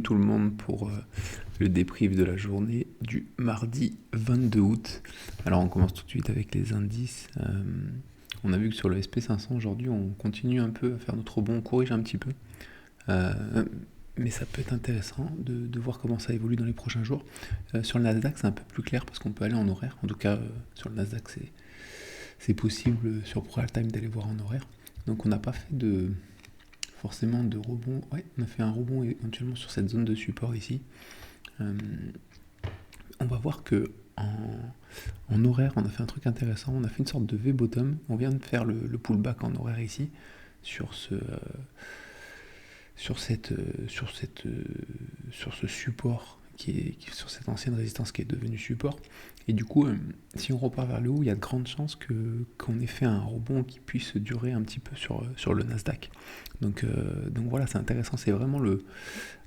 tout le monde pour le débrief de la journée du mardi 22 août. Alors on commence tout de suite avec les indices. On a vu que sur le SP500 aujourd'hui on continue un peu à faire notre rebond, on corrige un petit peu. Mais ça peut être intéressant de voir comment ça évolue dans les prochains jours. Sur le Nasdaq c'est un peu plus clair parce qu'on peut aller en horaire. En tout cas sur le Nasdaq c'est possible sur ProAltime d'aller voir en horaire. Donc on n'a pas fait forcément de rebond. Ouais, on a fait un rebond éventuellement sur cette zone de support ici. On va voir que en horaire, on a fait un truc intéressant. On a fait une sorte de V-bottom. On vient de faire le pullback en horaire ici sur ce support sur cette ancienne résistance qui est devenue support. Et du coup, si on repart vers le haut, il y a de grandes chances qu'on ait fait un rebond qui puisse durer un petit peu sur le Nasdaq. Donc voilà, c'est intéressant. C'est vraiment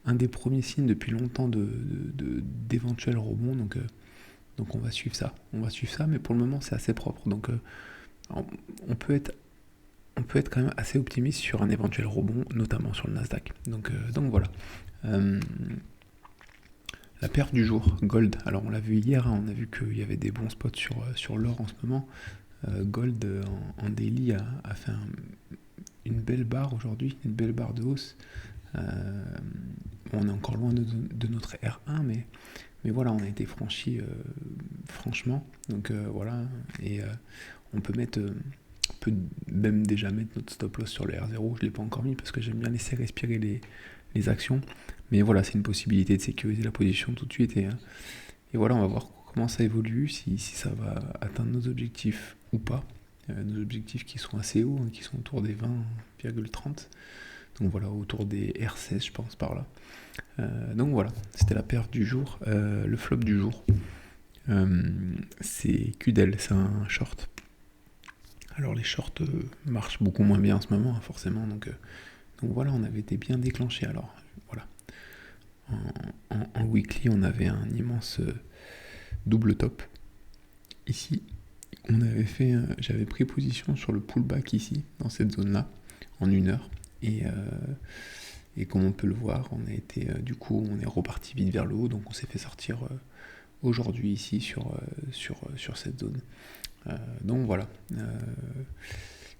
un des premiers signes depuis longtemps d'éventuels rebonds. Donc on va suivre ça. Mais pour le moment, c'est assez propre. Donc on peut être quand même assez optimiste sur un éventuel rebond, notamment sur le Nasdaq. Donc voilà. La paire du jour, Gold. Alors on l'a vu hier, on a vu qu'il y avait des bons spots sur l'or en ce moment. Gold en daily a fait une belle barre aujourd'hui, une belle barre de hausse. On est encore loin de notre R1, mais voilà, on a été franchi franchement. Donc voilà, et on peut même déjà mettre notre stop loss sur le R0. Je ne l'ai pas encore mis parce que j'aime bien laisser respirer les actions. Mais voilà, c'est une possibilité de sécuriser la position tout de suite. Et voilà, on va voir comment ça évolue, si ça va atteindre nos objectifs ou pas. Nos objectifs qui sont assez hauts, qui sont autour des 20,30. Donc voilà, autour des R16, je pense, par là. Donc voilà, c'était la paire du jour. Le flop du jour, c'est QDEL, c'est un short. Alors les shorts marchent beaucoup moins bien en ce moment, forcément. Donc voilà, on avait été bien déclenché. Alors voilà. En weekly, on avait un immense double top. Ici, j'avais pris position sur le pullback ici, dans cette zone-là, en 1 heure. Et comme on peut le voir, on est reparti vite vers le haut, donc on s'est fait sortir aujourd'hui ici sur cette zone. Donc voilà.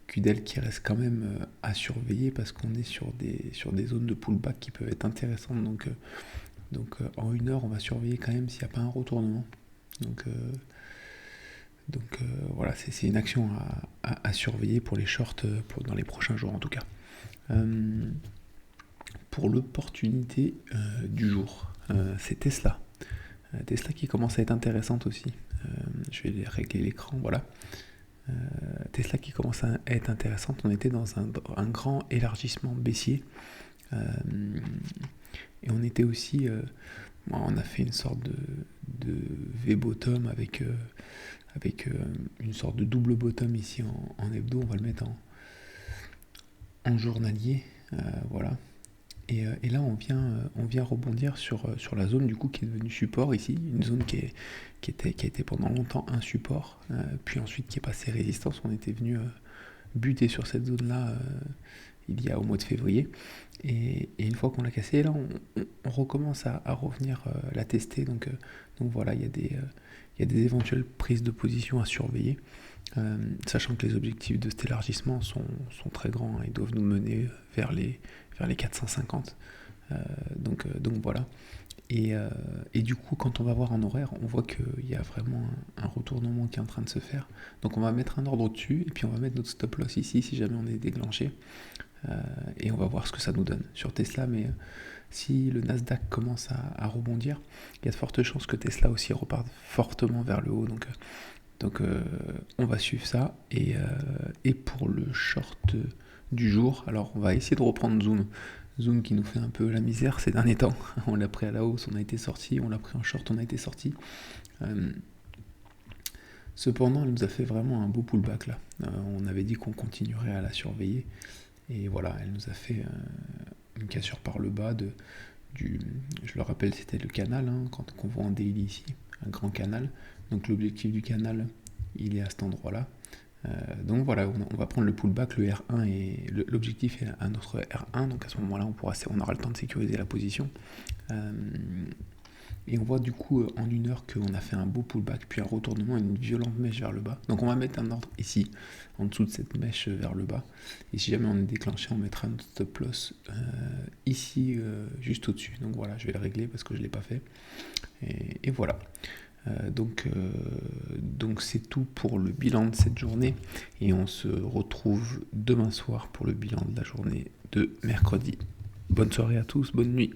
QDEL qui reste quand même à surveiller parce qu'on est sur des zones de pullback qui peuvent être intéressantes. Donc en 1 heure, on va surveiller quand même s'il n'y a pas un retournement. Donc voilà, c'est une action à surveiller pour les shorts dans les prochains jours en tout cas. Pour l'opportunité du jour, c'est Tesla. Tesla qui commence à être intéressante aussi. Je vais régler l'écran, voilà. Tesla qui commence à être intéressante. On était dans un grand élargissement baissier. Et on était aussi... on a fait une sorte de V-bottom avec une sorte de double bottom ici en hebdo. On va le mettre en journalier. Voilà. Et là, on vient rebondir sur la zone du coup qui est devenue support ici, une zone qui a été pendant longtemps un support, puis ensuite qui est passé résistance. On était venu buter sur cette zone-là il y a au mois de février. Et une fois qu'on l'a cassé, là, on recommence à revenir la tester. Donc voilà, il y a des éventuelles prises de position à surveiller. Sachant que les objectifs de cet élargissement sont très grands, ils doivent nous mener vers les 450. Donc voilà. Et du coup, quand on va voir en horaire, on voit qu'il y a vraiment un retournement qui est en train de se faire. Donc on va mettre un ordre au-dessus, et puis on va mettre notre stop loss ici, si jamais on est déclenché. Et on va voir ce que ça nous donne sur Tesla. Mais si le Nasdaq commence à rebondir, il y a de fortes chances que Tesla aussi reparte fortement vers le haut. Donc on va suivre ça. Et pour le short du jour, alors on va essayer de reprendre Zoom qui nous fait un peu la misère ces derniers temps. On l'a pris à la hausse, on a été sorti, on l'a pris en short, on a été sorti. Cependant, elle nous a fait vraiment un beau pullback là. On avait dit qu'on continuerait à la surveiller. Et voilà, elle nous a fait une cassure par le bas je le rappelle, c'était le canal, quand on voit en daily ici, un grand canal. Donc l'objectif du canal, il est à cet endroit-là. Donc voilà, on va prendre le pullback, le R1 et l'objectif est à notre R1, donc à ce moment-là on aura le temps de sécuriser la position. Et on voit du coup en 1 heure qu'on a fait un beau pullback, puis un retournement, une violente mèche vers le bas. Donc on va mettre un ordre ici, en dessous de cette mèche vers le bas. Et si jamais on est déclenché, on mettra notre stop loss ici, juste au-dessus. Donc voilà, je vais le régler parce que je ne l'ai pas fait. Et voilà. Donc c'est tout pour le bilan de cette journée. Et on se retrouve demain soir pour le bilan de la journée de mercredi. Bonne soirée à tous, bonne nuit.